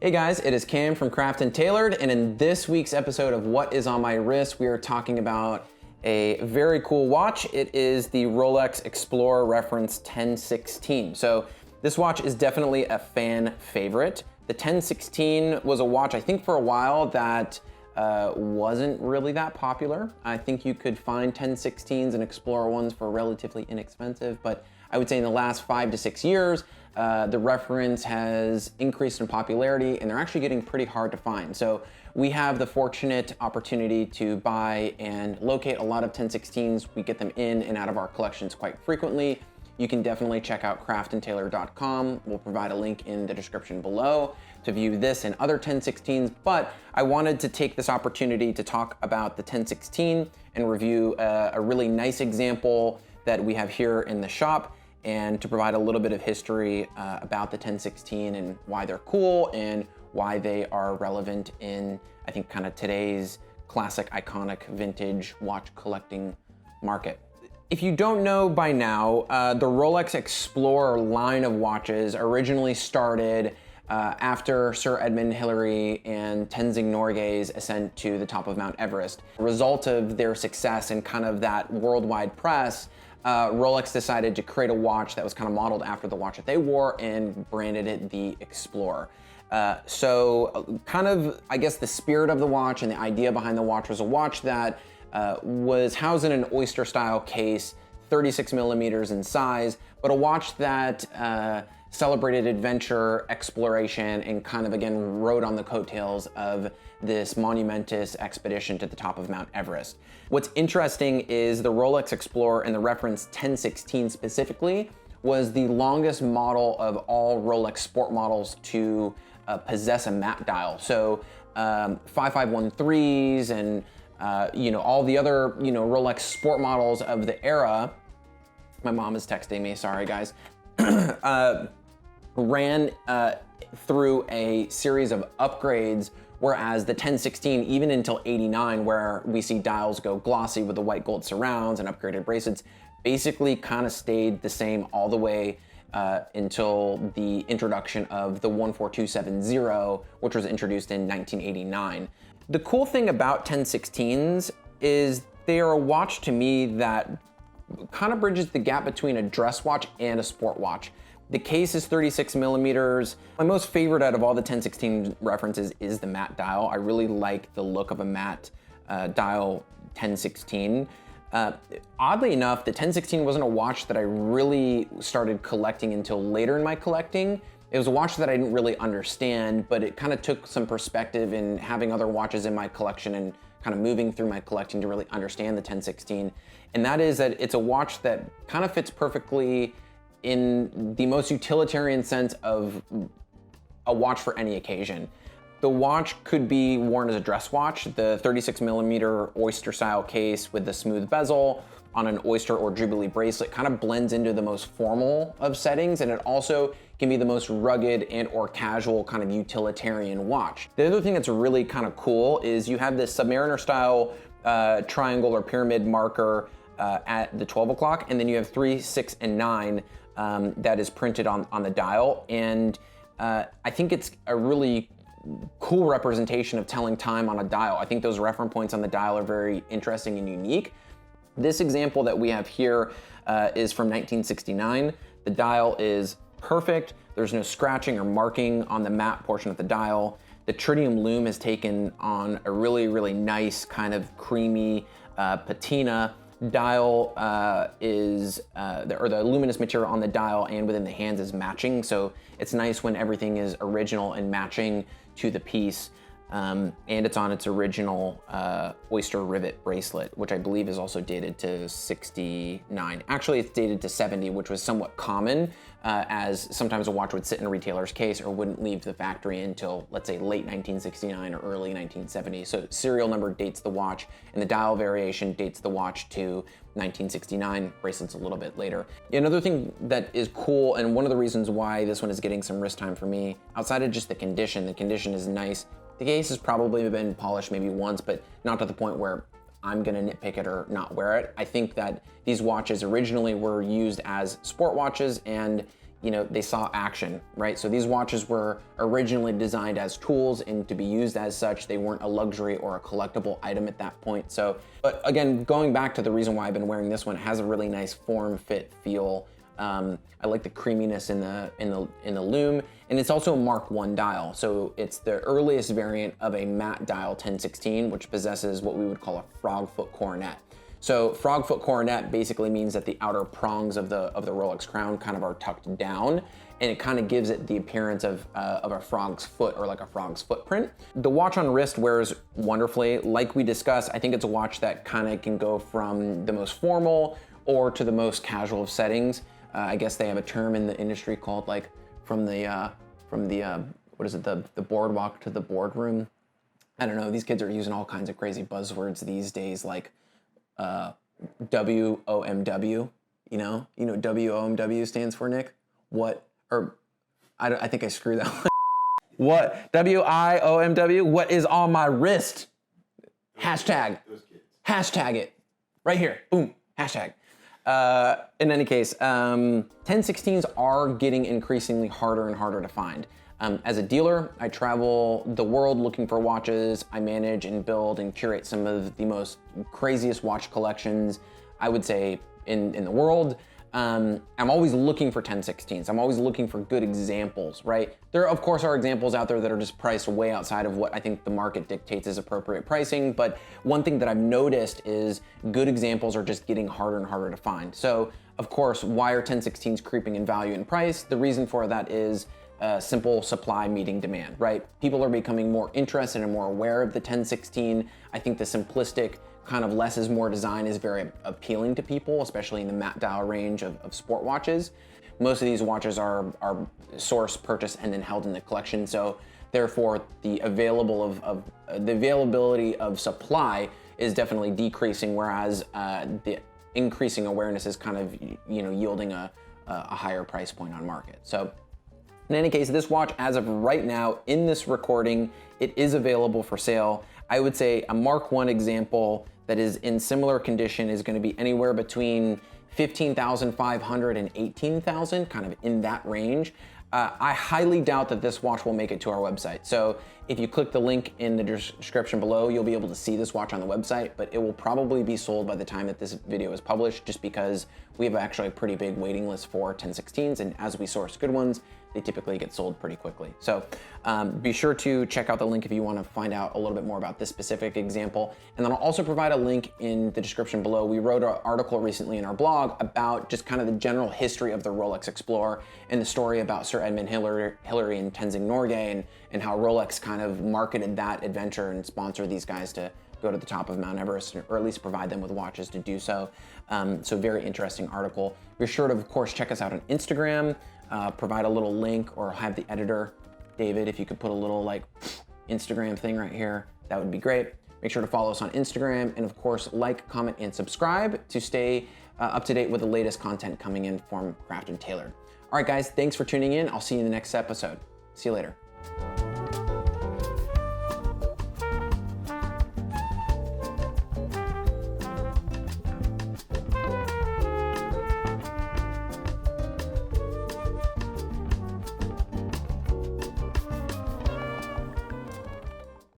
Hey guys, it is Cam from Craft and Tailored, and in this week's episode of What Is On My Wrist, we are talking about a very cool watch. It is the Rolex Explorer Reference 1016. So this watch is definitely a fan favorite. The 1016 was a watch, I think for a while, that wasn't really that popular. I think you could find 1016s and Explorer ones for relatively inexpensive, but I would say in the last 5 to 6 years, the reference has increased in popularity and they're actually getting pretty hard to find. So we have the fortunate opportunity to buy and locate a lot of 1016s. We get them in and out of our collections quite frequently. You can definitely check out craftandtailor.com. We'll provide a link in the description below to view this and other 1016s, but I wanted to take this opportunity to talk about the 1016 and review a really nice example that we have here in the shop, and to provide a little bit of history about the 1016 and why they're cool and why they are relevant in, I think, kind of today's classic, iconic, vintage watch collecting market. If you don't know by now, the Rolex Explorer line of watches originally started after Sir Edmund Hillary and Tenzing Norgay's ascent to the top of Mount Everest. A result of their success and kind of that worldwide press, Rolex decided to create a watch that was kind of modeled after the watch that they wore and branded it the Explorer. So kind of, I guess, the spirit of the watch and the idea behind the watch was a watch that was housed in an oyster style case, 36 millimeters in size, but a watch that celebrated adventure, exploration, and kind of, again, rode on the coattails of this monumentous expedition to the top of Mount Everest. What's interesting is the Rolex Explorer and the reference 1016 specifically was the longest model of all Rolex sport models to possess a matte dial. So 5513s and all the other Rolex sport models of the era. My mom is texting me, sorry guys. Ran through a series of upgrades, whereas the 1016, even until 89, where we see dials go glossy with the white gold surrounds and upgraded bracelets, basically kind of stayed the same all the way until the introduction of the 14270, which was introduced in 1989. The cool thing about 1016s is they are a watch to me that kind of bridges the gap between a dress watch and a sport watch. The case is 36 millimeters. My most favorite out of all the 1016 references is the matte dial. I really like the look of a matte dial 1016. Oddly enough, the 1016 wasn't a watch that I really started collecting until later in my collecting. It was a watch that I didn't really understand, but it kind of took some perspective in having other watches in my collection and kind of moving through my collection to really understand the 1016. And that is that it's a watch that kind of fits perfectly in the most utilitarian sense of a watch for any occasion. The watch could be worn as a dress watch. The 36 millimeter oyster style case with the smooth bezel on an oyster or jubilee bracelet kind of blends into the most formal of settings, and it also can be the most rugged and or casual kind of utilitarian watch. The other thing that's really kind of cool is you have this Submariner style triangle or pyramid marker at the 12 o'clock, and then you have 3, 6, and 9 that is printed on the dial. And I think it's a really cool representation of telling time on a dial. I think those reference points on the dial are very interesting and unique. This example that we have here is from 1969. The dial is perfect. There's no scratching or marking on the matte portion of the dial. The tritium lume is taken on a really, really nice kind of creamy patina. Dial the luminous material on the dial and within the hands is matching. So it's nice when everything is original and matching to the piece. And it's on its original oyster rivet bracelet, which I believe is also dated to 69. Actually, it's dated to 70, which was somewhat common, as sometimes a watch would sit in a retailer's case or wouldn't leave the factory until, let's say, late 1969 or early 1970. So serial number dates the watch, and the dial variation dates the watch to 1969, bracelets a little bit later. Another thing that is cool, and one of the reasons why this one is getting some wrist time for me, outside of just the condition is nice. The case has probably been polished maybe once, but not to the point where I'm gonna nitpick it or not wear it. I think that these watches originally were used as sport watches, and they saw action, right? So these watches were originally designed as tools and to be used as such. They weren't a luxury or a collectible item at that point. So, but again, going back to the reason why I've been wearing this one, it has a really nice form, fit, feel. I like the creaminess in the lume, and it's also a Mark I dial. So it's the earliest variant of a matte dial 1016, which possesses what we would call a frog foot coronet. So frog foot coronet basically means that the outer prongs of the Rolex crown kind of are tucked down, and it kind of gives it the appearance of a frog's foot or like a frog's footprint. The watch on wrist wears wonderfully. Like we discussed, I think it's a watch that kind of can go from the most formal or to the most casual of settings. I guess they have a term in the industry called like from the what is it, the boardwalk to the boardroom. I don't know. These kids are using all kinds of crazy buzzwords these days, like WOMW. You know what WOMW stands for, Nick? What? Or I think I screwed that one. What? WIOMW? What is on my wrist? Hashtag. Hashtag it. Right here. Boom. Hashtag. In any case, 1016s are getting increasingly harder and harder to find. As a dealer, I travel the world looking for watches. I manage and build and curate some of the most craziest watch collections, I would say, in the world. I'm always looking for 1016s. I'm always looking for good examples, right? There, of course, are examples out there that are just priced way outside of what I think the market dictates is appropriate pricing. But one thing that I've noticed is good examples are just getting harder and harder to find. So, of course, why are 1016s creeping in value and price? The reason for that is simple supply meeting demand, right? People are becoming more interested and more aware of the 1016. I think the simplistic kind of less is more design is very appealing to people, especially in the matte dial range of sport watches. Most of these watches are sourced, purchased, and then held in the collection. So therefore, the availability of supply is definitely decreasing, whereas the increasing awareness is kind of yielding a higher price point on market. So in any case, this watch, as of right now, in this recording, it is available for sale. I would say a Mark I example that is in similar condition is going to be anywhere between $15,500 and $18,000, kind of in that range. I highly doubt that this watch will make it to our website. So if you click the link in the description below, you'll be able to see this watch on the website, but it will probably be sold by the time that this video is published, just because we have actually a pretty big waiting list for 1016s, and as we source good ones, they typically get sold pretty quickly. So be sure to check out the link if you want to find out a little bit more about this specific example. And then I'll also provide a link in the description below. We wrote an article recently in our blog about just kind of the general history of the Rolex Explorer and the story about Sir Edmund Hillary and Tenzing Norgay, and how Rolex kind of marketed that adventure and sponsored these guys to go to the top of Mount Everest, or at least provide them with watches to do so. So very interesting article. Be sure to, of course, check us out on Instagram. Provide a little link, or have the editor, David, if you could put a little like Instagram thing right here, that would be great. Make sure to follow us on Instagram, and of course, like, comment, and subscribe to stay up to date with the latest content coming in from Craft and Tailored. All right, guys, thanks for tuning in. I'll see you in the next episode. See you later.